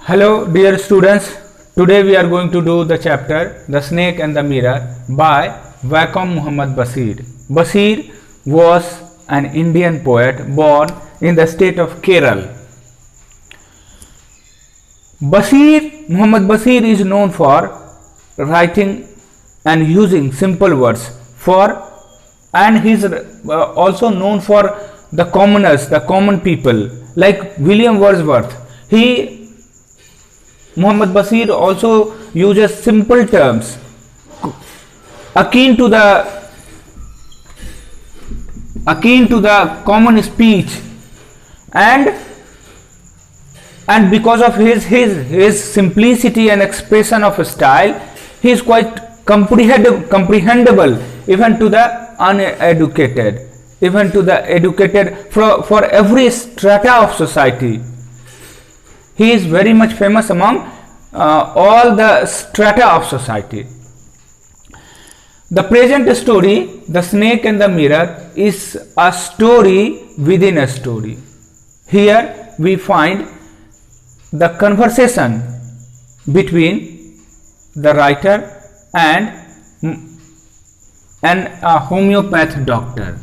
Hello dear students, today we are going to do the chapter The Snake and the Mirror by Waqam Muhammad Basir. Basir was an Indian poet born in the state of Kerala. Muhammad Basir is known for writing and using simple words and he is also known for the commoners, the common people like William Wordsworth. Muhammad Basir also uses simple terms akin to the common speech, and because of his simplicity and expression of style, he is quite comprehensible even to the uneducated, even to the educated, for every strata of society. He is very much famous among all the strata of society. The present story, The Snake and the Mirror, is a story within a story. Here we find the conversation between the writer and a homeopath doctor.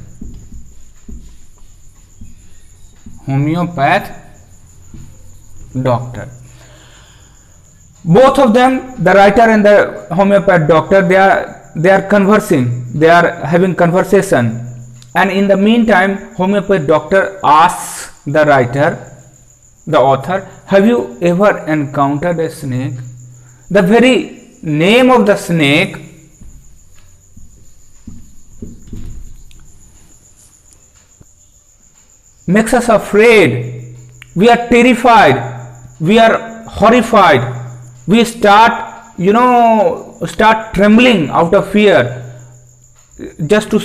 Both of them, the writer and the homeopath doctor, they are conversing, they are having conversation, and in the meantime homeopath doctor asks the writer, the author, have you ever encountered a snake? The very name of the snake makes us afraid. We are terrified, we are horrified, we start trembling out of fear just to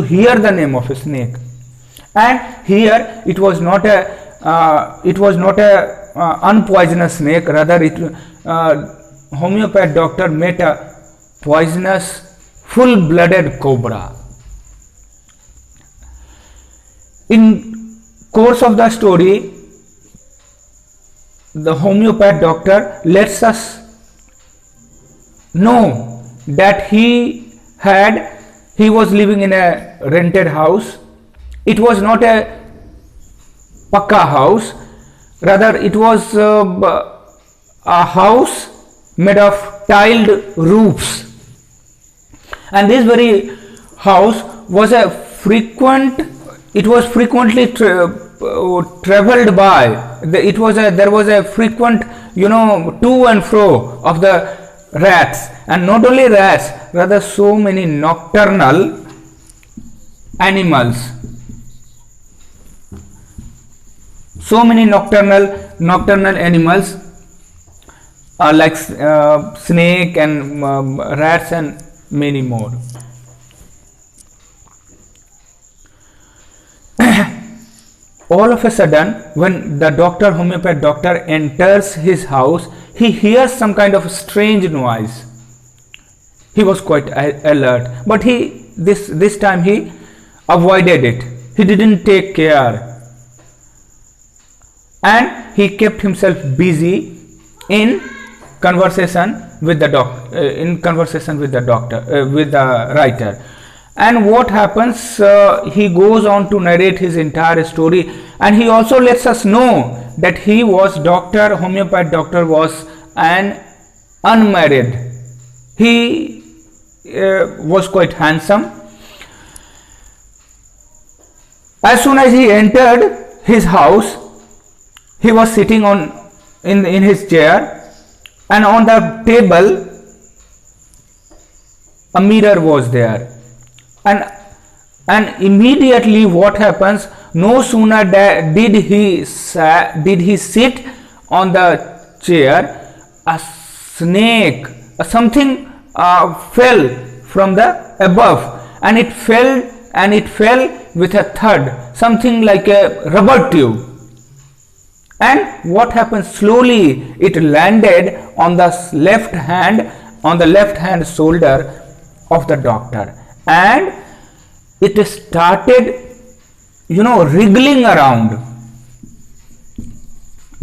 hear the name of a snake. And here it was not a unpoisonous snake, rather homeopath doctor met a poisonous full-blooded cobra. In course of the story, the homeopath doctor lets us know that he was living in a rented house. It was not a pakka house, rather it was a house made of tiled roofs, and this very house was frequently traveled by. There was a frequent to and fro of the rats, and not only rats, rather so many nocturnal animals, like snake and rats and many more. All of a sudden, when the homeopath doctor enters his house, he hears some kind of strange noise. He was quite alert, but this time he avoided it. He didn't take care, and he kept himself busy in conversation with the writer. And what happens, he goes on to narrate his entire story, and he also lets us know that homeopath doctor was an unmarried. He was quite handsome. As soon as he entered his house, he was sitting in his chair, and on the table a mirror was there. And immediately what happens, no sooner did he sit on the chair, a snake, something fell from the above, and it fell with a thud, something like a rubber tube. And what happened, slowly it landed on the left hand shoulder of the doctor, and it started wriggling around.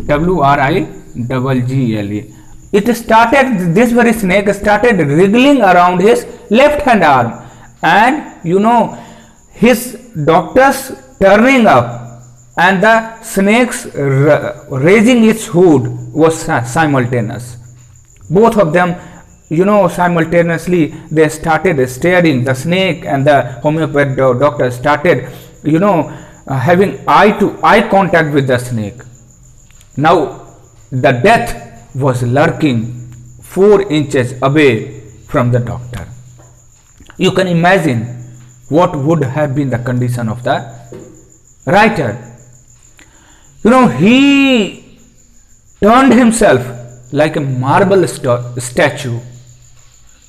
WRIGGLING double G-L-E. It started, this very snake started wriggling around his left hand arm, and you know, his doctors turning up and the snake's raising its hood was simultaneous. Both of them, you know, simultaneously they started staring. The snake and the homeopath doctor started, you know, having eye to eye contact with the snake. Now the death was lurking 4 inches away from the doctor. You can imagine what would have been the condition of the writer. You know, he turned himself like a marble statue.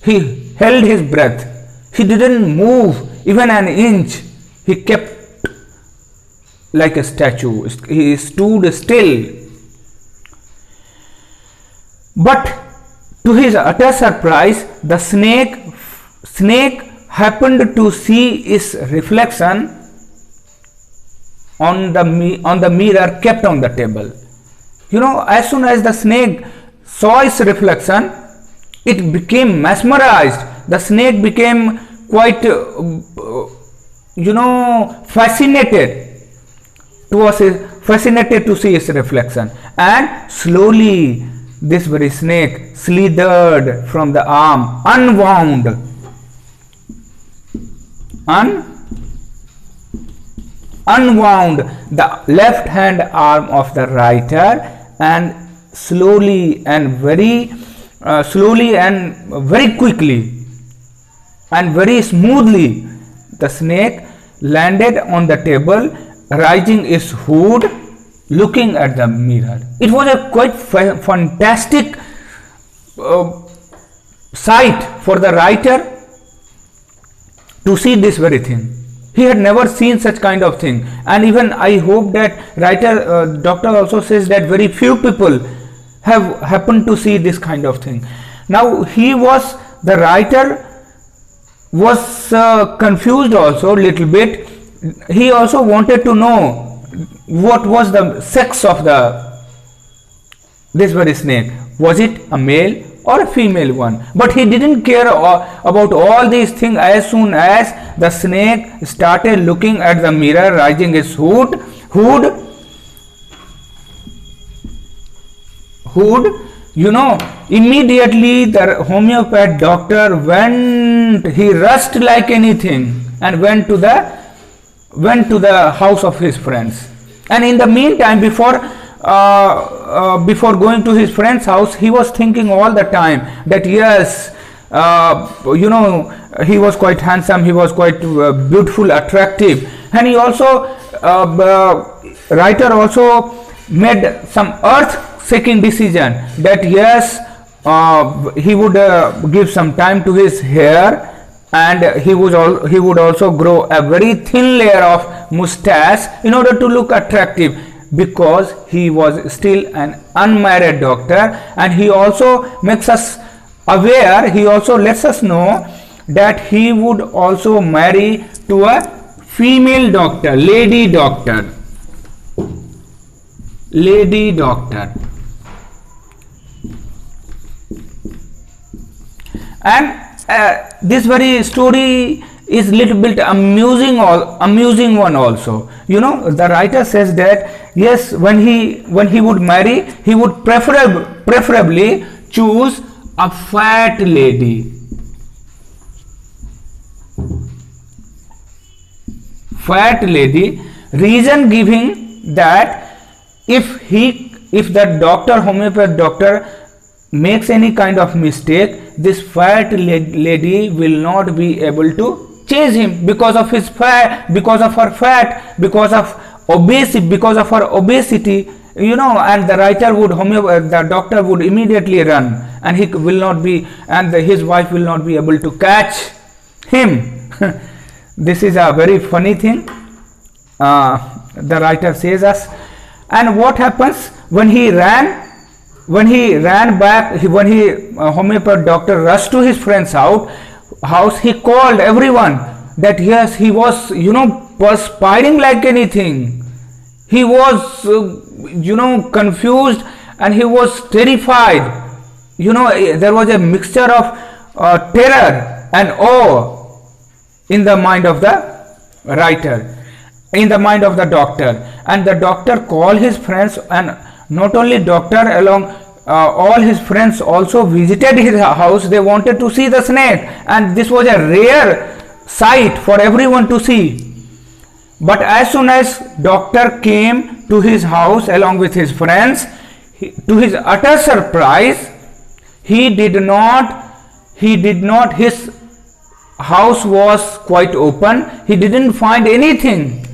He held his breath. He didn't move even an inch. He kept like a statue. He stood still. But to his utter surprise, the snake happened to see its reflection on the mirror kept on the table. You know, as soon as the snake saw its reflection, it became mesmerized. The snake became quite, you know, fascinated to see its reflection, and slowly this very snake slithered from the arm, unwound the left hand arm of the writer, and slowly and very quickly and very smoothly the snake landed on the table, raising its hood, looking at the mirror. It was a quite fantastic sight for the writer to see this very thing. He had never seen such kind of thing, and even I hope that doctor also says that very few people have happened to see this kind of thing. Now the writer was confused also little bit. He also wanted to know what was the sex of this very snake. Was it a male or a female one? But he didn't care about all these things. As soon as the snake started looking at the mirror, raising its hood, you know, immediately the homeopath doctor he rushed like anything and went to the house of his friends. And in the meantime, before going to his friend's house, he was thinking all the time that yes, you know, he was quite handsome, he was quite beautiful, attractive, and he also writer also made some earth-shaking decision that yes, he would give some time to his hair, and he would also grow a very thin layer of mustache in order to look attractive, because he was still an unmarried doctor. And he also makes us aware, he also lets us know that he would also marry to a female doctor, lady doctor. And this very story is little bit amusing one also. You know, the writer says that yes, when he would marry, he would preferably choose a fat lady. Reason giving that if the homeopath doctor makes any kind of mistake, this fat lady will not be able to chase him because of his fat, because of her fat, because of her obesity, you know. And the the doctor would immediately run, and he will not be, and his wife will not be able to catch him. This is a very funny thing, the writer says us. And what happens when he ran back, when homeopath doctor rushed to his friend's house, he called everyone that yes, he was, you know, perspiring like anything. He was, you know, confused and he was terrified. You know, there was a mixture of terror and awe in the mind of the writer, in the mind of the doctor. And the doctor called his friends, and not only doctor, along all his friends also visited his house. They wanted to see the snake, and this was a rare sight for everyone to see. But as soon as doctor came to his house along with his friends, to his utter surprise, his house was quite open. He didn't find anything.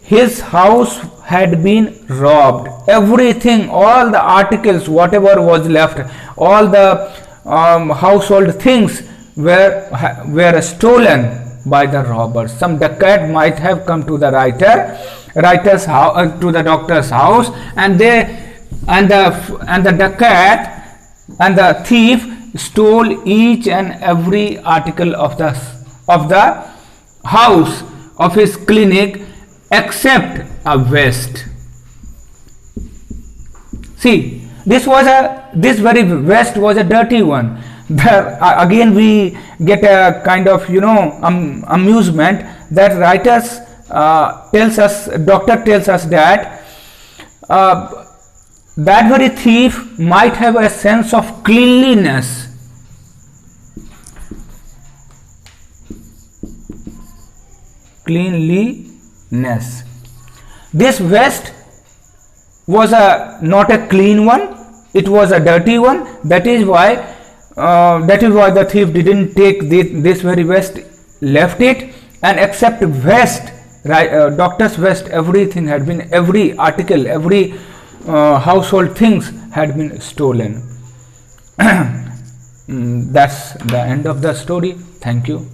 His house had been robbed. Everything, all the articles, whatever was left, all the household things were stolen by the robbers. Some dacoit might have come to the writer's house, to the doctor's house, and the dacoit and the thief stole each and every article of the house of his clinic except a vest. See, this very vest was a dirty one. There again we get a kind of, you know, amusement that doctor tells us that that very thief might have a sense of cleanliness. This vest was not a clean one, it was a dirty one. That is why the thief didn't take this very vest, left it, and except vest, doctor's vest, everything had been, every article, every household things had been stolen. That's the end of the story. Thank you.